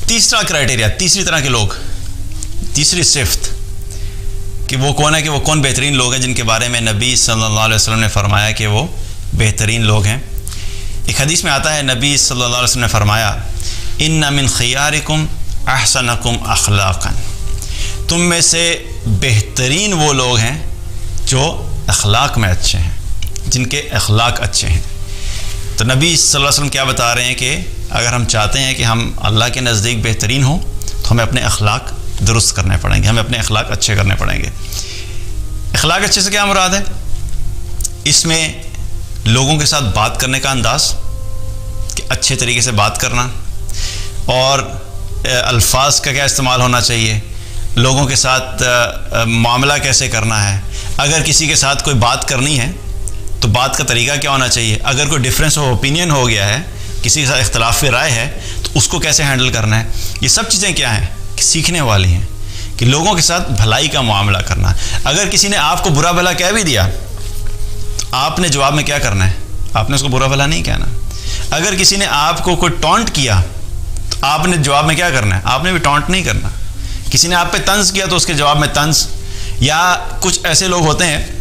तीसरा क्राइटेरिया, तीसरी तरह के लोग, तीसरी सिफ्त कि वो कौन है, कि वो कौन बेहतरीन लोग हैं जिनके बारे में नबी सल्लल्लाहु अलैहि वसल्लम ने फरमाया कि वो बेहतरीन लोग हैं। एक हदीस में आता है, नबी सल्लल्लाहु अलैहि वसल्लम ने फरमाया, इन्ना मिन खियारिकुम अहसनकुम अखलाकन, तुम में से बेहतरीन वो लोग हैं जो अखलाक में अच्छे हैं, जिनके अखलाक अच्छे हैं। तो नबी सल्लल्लाहु अलैहि वसल्लम क्या बता रहे हैं कि अगर हम चाहते हैं कि हम अल्लाह के नज़दीक बेहतरीन हो तो हमें अपने अखलाक दुरुस्त करने पड़ेंगे, हमें अपने अखलाक अच्छे करने पड़ेंगे। अखलाक अच्छे से क्या मुराद है? इसमें लोगों के साथ बात करने का अंदाज़, कि अच्छे तरीके से बात करना, और अल्फाज का क्या इस्तेमाल होना चाहिए, लोगों के साथ मामला कैसे करना है, अगर किसी के साथ कोई बात करनी है तो बात का तरीका क्या होना चाहिए, अगर कोई डिफरेंस ऑफ ओपिनियन हो गया है, किसी के साथ इख्तलाफ राय है तो उसको कैसे हैंडल करना है। ये सब चीज़ें क्या हैं कि सीखने वाली हैं, कि लोगों के साथ भलाई का मामला करना। अगर किसी ने आपको बुरा भला कह भी दिया तो आपने जवाब में क्या करना है, आपने उसको बुरा भला नहीं कहना। अगर किसी ने आपको कोई टॉन्ट किया तो आपने जवाब में क्या करना है, आपने भी टॉन्ट नहीं करना। किसी ने आप पे तंज किया तो उसके जवाब में तंज। या कुछ ऐसे लोग होते हैं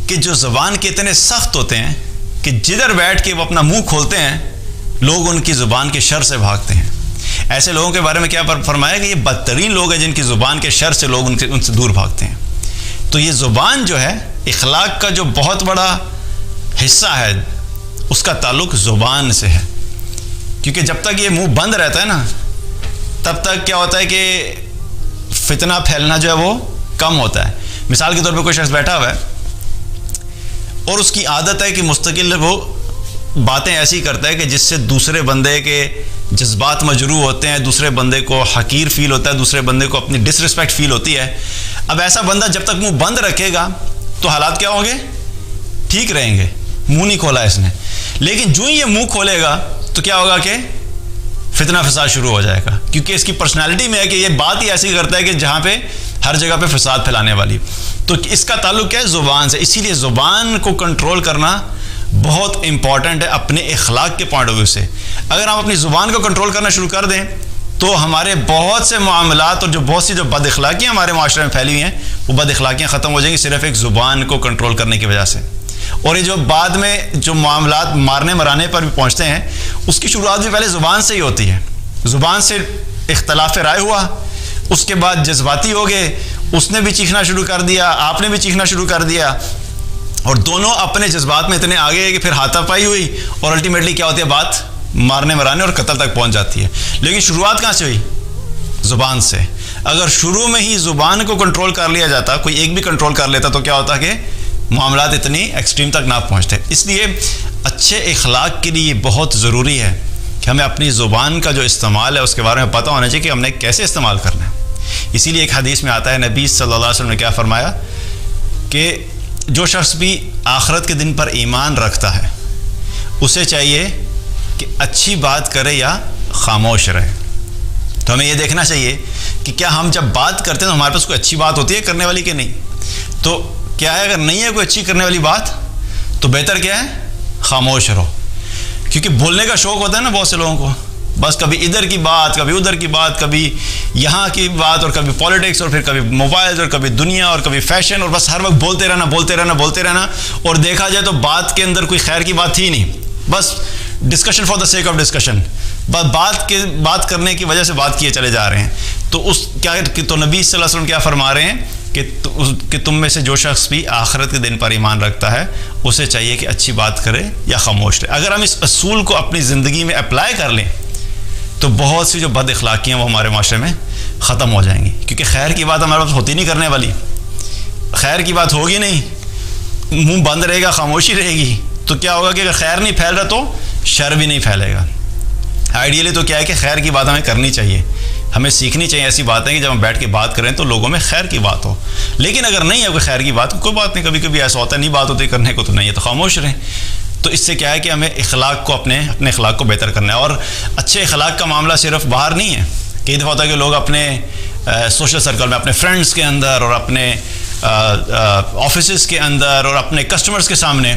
कि जो ज़ुबान के इतने सख्त होते हैं कि जिधर बैठ के वो अपना मुंह खोलते हैं लोग उनकी ज़ुबान के शर से भागते हैं। ऐसे लोगों के बारे में क्या फरमाया कि ये बदतरीन लोग हैं जिनकी ज़ुबान के शर से लोग उनसे दूर भागते हैं। तो ये ज़ुबान जो है, इखलाक का जो बहुत बड़ा हिस्सा है, उसका ताल्लुक़ ज़ुबान से है। क्योंकि जब तक ये मुंह बंद रहता है ना, तब तक क्या होता है कि फितना फैलना जो है वो कम होता है। मिसाल के तौर पे कोई शख्स बैठा हुआ है और उसकी आदत है कि मुस्तकिल वो बातें ऐसी करता है कि जिससे दूसरे बंदे के जज्बात मजरूह होते हैं, दूसरे बंदे को हकीर फील होता है, दूसरे बंदे को अपनी डिसरिस्पेक्ट फील होती है। अब ऐसा बंदा जब तक मुंह बंद रखेगा तो हालात क्या होंगे, ठीक रहेंगे, मुंह नहीं खोला इसने। लेकिन जो ही ये मुंह खोलेगा तो क्या होगा कि फितना फसाद शुरू हो जाएगा, क्योंकि इसकी पर्सनालिटी में है कि ये बात ही ऐसी करता है कि जहाँ पे हर जगह पे फसाद फैलाने वाली। तो इसका ताल्लुक क्या है, ज़ुबान से। इसीलिए ज़ुबान को कंट्रोल करना बहुत इंपॉर्टेंट है अपने इखलाक के पॉइंट ऑफ व्यू से। अगर हम अपनी ज़ुबान को कंट्रोल करना शुरू कर दें तो हमारे बहुत से मामलात और जो बहुत सी जो बद इखलाकियाँ हमारे माशरे में फैली हुई हैं वो बद इखलाकियाँ ख़त्म हो जाएंगी सिर्फ एक ज़ुबान को कंट्रोल करने की वजह से। और ये जो बाद में जो मामलात मारने मराने पर भी पहुँचते हैं उसकी शुरुआत भी पहले ज़ुबान से ही होती है। ज़ुबान से इख्तलाफ राय हुआ, उसके बाद जज्बाती हो गए, उसने भी चीखना शुरू कर दिया, आपने भी चीखना शुरू कर दिया, और दोनों अपने जज्बात में इतने आगे हैं कि फिर हाथापाई हुई और अल्टीमेटली क्या होती है, बात मारने मराने और कत्ल तक पहुंच जाती है। लेकिन शुरुआत कहाँ से हुई, ज़ुबान से। अगर शुरू में ही ज़ुबान को कंट्रोल कर लिया जाता, कोई एक भी कंट्रोल कर लेता, तो क्या होता कि मामलात इतनी एक्सट्रीम तक ना पहुँचते। इसलिए अच्छे इखलाक के लिए बहुत ज़रूरी है कि हमें अपनी ज़ुबान का जो इस्तेमाल है उसके बारे में पता होना चाहिए कि हमने कैसे इस्तेमाल करना है। इसीलिए एक हदीस में आता है, नबी सल्लल्लाहु अलैहि वसल्लम ने क्या फरमाया कि जो शख्स भी आखिरत के दिन पर ईमान रखता है उसे चाहिए कि अच्छी बात करे या खामोश रहे। तो हमें ये देखना चाहिए कि क्या हम जब बात करते हैं तो हमारे पास कोई अच्छी बात होती है करने वाली कि नहीं। तो क्या है, अगर नहीं है कोई अच्छी करने वाली बात तो बेहतर क्या है, खामोश रहो। क्योंकि बोलने का शौक़ होता है ना बहुत से लोगों को, बस कभी इधर की बात, कभी उधर की बात, कभी यहाँ की बात, और कभी पॉलिटिक्स, और फिर कभी मोबाइल, और कभी दुनिया, और कभी फैशन, और बस हर वक्त बोलते रहना बोलते रहना बोलते रहना। और देखा जाए तो बात के अंदर कोई खैर की बात थी नहीं, बस discussion for the sake of discussion, बस बात करने की वजह से बात किए चले जा रहे हैं। तो तो नबी सल्लल्लाहु अलैहि वसल्लम क्या फरमा रहे हैं कि तुम में से जो शख्स भी आखिरत के दिन पर ईमान रखता है उसे चाहिए कि अच्छी बात करे या खामोश रहे। अगर हम इस असूल को अपनी ज़िंदगी में अप्लाई कर लें तो बहुत सी जो बद इखलाकियाँ वो हमारे माशरे में ख़त्म हो जाएंगी। क्योंकि खैर की बात हमारे पास होती नहीं करने वाली, खैर की बात होगी नहीं, मुंह बंद रहेगा, खामोशी रहेगी, तो क्या होगा कि अगर खैर नहीं फैल रहा तो शर भी नहीं फैलेगा। आइडियली तो क्या है कि खैर की बात हमें करनी चाहिए, हमें सीखनी चाहिए ऐसी बातें कि जब हम बैठ के बात करें तो लोगों में खैर की बात हो। लेकिन अगर नहीं है कोई खैर की बात, कोई बात नहीं, कभी कभी ऐसा होता है नहीं बात होती करने को, तो नहीं है तो खामोश रहें। तो इससे क्या है कि हमें इखलाक को अपने इखलाक को बेहतर करना है। और अच्छे इखलाक का मामला सिर्फ बाहर नहीं है। कई दफ़ा होता है कि लोग अपने सोशल सर्कल में, अपने फ्रेंड्स के अंदर, और अपने ऑफिस के अंदर, और अपने कस्टमर्स के सामने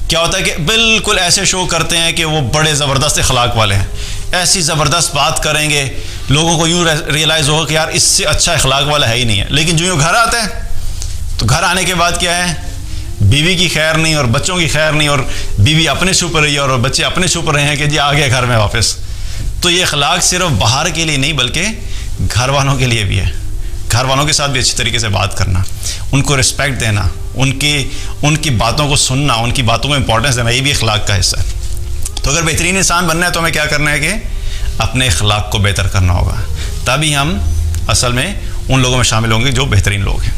क्या होता है कि बिल्कुल ऐसे शो करते हैं कि वो बड़े ज़बरदस्त इखलाक वाले हैं। ऐसी ज़बरदस्त बात करेंगे, लोगों को यूँ रियलाइज़ होगा कि यार इससे अच्छा अखलाक वाला है ही नहीं है। लेकिन जो यूँ घर आते हैं तो घर आने के बाद क्या है, बीवी की खैर नहीं और बच्चों की खैर नहीं, और बीवी अपने छुप रही है और बच्चे अपने छुप रहे हैं कि जी आ गए घर में वापस। तो ये अखलाक सिर्फ बाहर के लिए नहीं बल्कि घर वालों के लिए भी है। घर वालों के साथ भी अच्छी तरीके से बात करना, उनको रिस्पेक्ट देना, उनकी बातों को सुनना, उनकी बातों को इंपॉर्टेंस देना, ये भी अखलाक का हिस्सा है। तो अगर बेहतरीन इंसान बनना है तो हमें क्या करना है कि अपने अखलाक को बेहतर करना होगा, तभी हम असल में उन लोगों में शामिल होंगे जो बेहतरीन लोग हैं।